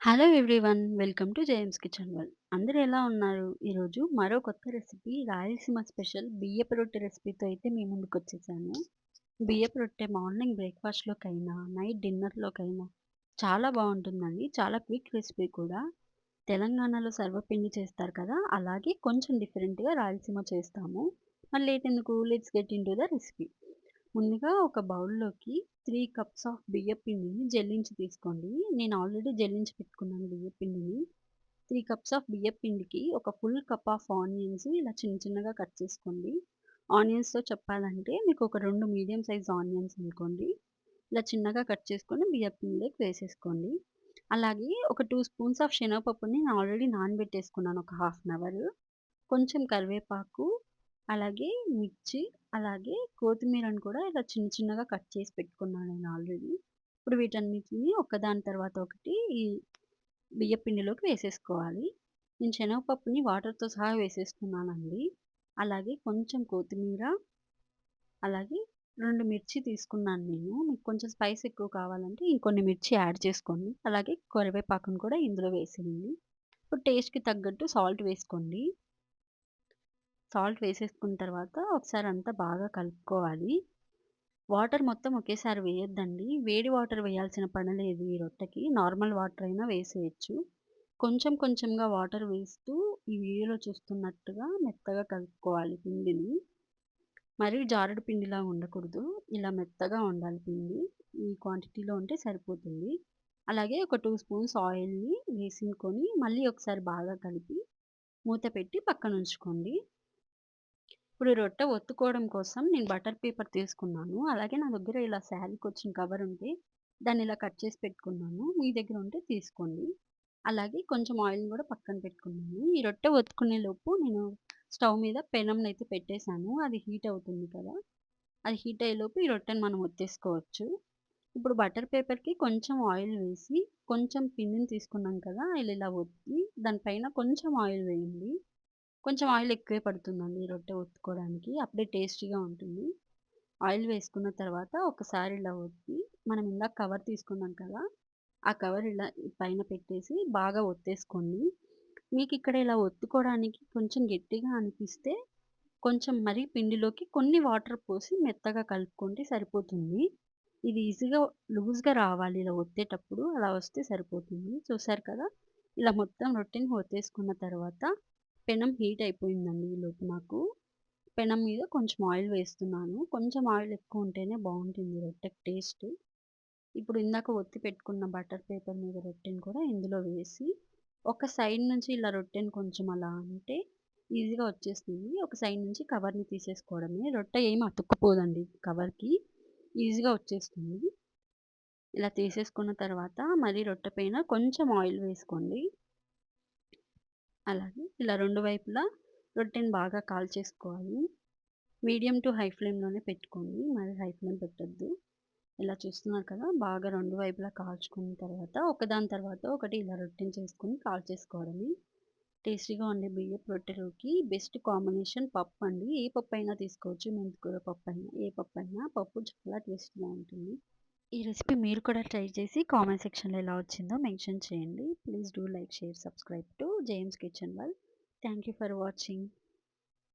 Hello everyone. Welcome to James kitchen world. అందరూ ఎలా ఉన్నారు? ఈరోజు మరో కొత్త రెసిపీ రాయలసీమ స్పెషల్ బియ్యపు రొట్టె రెసిపీతో అయితే మీ ముందుకొచ్చేసాను. బియ్యపు రొట్టె మార్నింగ్ బ్రేక్‌ఫాస్ట్‌లోకైనా, నైట్ డిన్నర్‌లోకైనా చాలా బావుంటుందండి. చాలా క్విక్ రెసిపీ కూడా. తెలంగాణలో సర్వపిండి చేస్తారు కదా! అలాగే కొంచెం డిఫరెంట్‌గా రాయలసీమ చేస్తాము. మరి లేట్ ఎందుకు? Let's get into the recipe. ముందుగా ఒక బౌల్‌లోకి 3 కప్స్ ఆఫ్ బియ్యపు పిండిని జల్లించి తీసుకోండి. నేను ఆల్రెడీ జల్లించి పెట్టుకున్నాను బియ్యపు పిండిని. 3 కప్స్ ఆఫ్ బియ్యపు పిండికి ఒక ఫుల్ కప్ ఆఫ్ ఆనియన్స్ ఇలా చిన్న చిన్నగా కట్ చేసుకోండి. ఆనియన్స్‌తో చెప్పాలంటే మీకు ఒక 2 మీడియం సైజ్ ఆనియన్స్ అనుకోండి. ఇలా చిన్నగా కట్ చేసుకొని బియ్యపు పిండిలోకి వేసేసుకోండి. అలాగే ఒక 2 స్పూన్స్ ఆఫ్ శనగపప్పుని నేను ఆల్రెడీ నానబెట్టేసుకున్నాను ఒక హాఫ్ అన్ అవర్. కొంచెం కరివేపాకు, అలాగే మిర్చి, అలాగే కొత్తిమీరను కూడా ఇలా చిన్న చిన్నగా కట్ చేసి పెట్టుకున్నాను నేను ఆల్రెడీ. ఇప్పుడు వీటన్నిటిని ఒకదాని తర్వాత ఒకటి ఈ బియ్యపు పిండిలోకి వేసేసుకోవాలి. నేను శనగపప్పుని వాటర్‌తో సహా వేసేస్తున్నానండి. అలాగే కొంచెం కొత్తిమీర, అలాగే 2 మిర్చి తీసుకున్నాను నేను. మీకు కొంచెం స్పైస్ ఎక్కువ కావాలంటే ఇంకొన్ని మిర్చి యాడ్ చేసుకోండి. అలాగే కరివేపాకును కూడా ఇందులో వేసేయండి. ఇప్పుడు టేస్ట్‌కి తగ్గట్టు సాల్ట్ వేసుకోండి. సాల్ట్ వేసేసుకున్న తర్వాత ఒకసారి అంతా బాగా కలుపుకోవాలి. వాటర్ మొత్తం ఒకేసారి వేయొద్దండి. వేడి వాటర్ వేయాల్సిన పని లేదు ఈ రొట్టెకి. నార్మల్ వాటర్ అయినా వేసేయొచ్చు. కొంచెం కొంచెంగా వాటర్ వేస్తూ ఈ వీడియోలో చూస్తున్నట్టుగా మెత్తగా కలుపుకోవాలి పిండిని. మరీ జారుడు పిండిలా ఉండకూడదు. ఇలా మెత్తగా ఉండాలి పిండి. ఈ క్వాంటిటీలో ఉంటే సరిపోతుంది. అలాగే ఒక 2 స్పూన్స్ ఆయిల్‌ని వేసుకొని మళ్ళీ ఒకసారి బాగా కలిపి మూత పెట్టి పక్కనుంచుకోండి. ఇప్పుడు రొట్టె ఒత్తుకోవడం కోసం నేను బటర్ పేపర్ తీసుకున్నాను. అలాగే నా దగ్గర ఇలా శారీకొచ్చిన కవర్ ఉంటే దాన్ని ఇలా కట్ చేసి పెట్టుకున్నాను. మీ దగ్గర ఉంటే తీసుకోండి. అలాగే కొంచెం ఆయిల్‌ని కూడా పక్కన పెట్టుకున్నాను. ఈ రొట్టె ఒత్తుకునేలోపు నేను స్టవ్ మీద పెనంనైతే పెట్టేసాను. అది హీట్ అవుతుంది కదా! అది హీట్ అయ్యేలోపు ఈ రొట్టెని మనం ఒత్తేసుకోవచ్చు. ఇప్పుడు బటర్ పేపర్‌కి కొంచెం ఆయిల్ వేసి, కొంచెం పిండిని తీసుకున్నాం కదా! ఇలా ఒత్తి దాని పైన కొంచెం ఆయిల్ వేయండి. కొంచెం ఆయిల్ ఎక్కువే పడుతుందండి ఈ రొట్టె ఒత్తుకోవడానికి. అప్పుడే టేస్టీగా ఉంటుంది. ఆయిల్ వేసుకున్న తర్వాత ఒకసారి ఇలా ఒత్తి, మనం ఇందాక కవర్ తీసుకున్నాం కదా! ఆ కవర్ ఇలా పైన పెట్టేసి బాగా ఒత్తేసుకోండి. మీకిక్కడ ఇలా ఒత్తుకోవడానికి కొంచెం గట్టిగా అనిపిస్తే, కొంచెం మరి పిండిలోకి కొన్ని వాటర్ పోసి మెత్తగా కలుపుకుంటే సరిపోతుంది. ఇది ఈజీగా లూజ్‌గా రావాలి ఇలా ఒత్తేటప్పుడు. అలా వస్తే సరిపోతుంది. చూసారు కదా! ఇలా మొత్తం రొట్టెని ఒత్తేసుకున్న తర్వాత పెనం హీట్ అయిపోయిందండి ఈలోపు నాకు. పెనం మీద కొంచెం ఆయిల్ వేస్తున్నాను. కొంచెం ఆయిల్ ఎక్కువ ఉంటేనే బావుంటుంది రొట్టెకి టేస్ట్. ఇప్పుడు ఇందాక ఒత్తి పెట్టుకున్న బటర్ పేపర్ మీద రొట్టెని కూడా ఇందులో వేసి, ఒక సైడ్ నుంచి ఇలా రొట్టెని కొంచెం అలా అంటే ఈజీగా వచ్చేస్తుంది. ఒక సైడ్ నుంచి కవర్‌ని తీసేసుకోవడమే. రొట్టె ఏమి అతుక్కుపోదండి కవర్‌కి. ఈజీగా వచ్చేస్తుంది. ఇలా తీసేసుకున్న తర్వాత మరి రొట్టె పైన కొంచెం ఆయిల్ వేసుకోండి. అలాగే ఇలా 2 వైపులా రొట్టెని బాగా కాల్చేసుకోవాలి. మీడియం టు హై ఫ్లేమ్‌లోనే పెట్టుకోండి. మరి హై ఫ్లేమ్ పెట్టొద్దు. ఇలా చూస్తున్నారు కదా! బాగా 2 వైపులా కాల్చుకున్న తర్వాత ఒకదాని తర్వాత ఒకటి ఇలా రొట్టెని చేసుకొని కాల్చేసుకోవడమే. టేస్టీగా ఉండే బియ్యపు రొట్టెలోకి బెస్ట్ కాంబినేషన్ పప్పండి. ఏ పప్పైనా తీసుకోవచ్చు. మెంతికూర పప్పైనా, ఏ పప్పైనా పప్పు చాలా టేస్టీగా ఉంటుంది. ఈ రెసిపీ మీరు కూడా ట్రై చేసి కామెంట్ సెక్షన్‌లో ఎలా వచ్చిందో మెన్షన్ చేయండి. Please do like, share, subscribe to James kitchen world. Thank you for watching.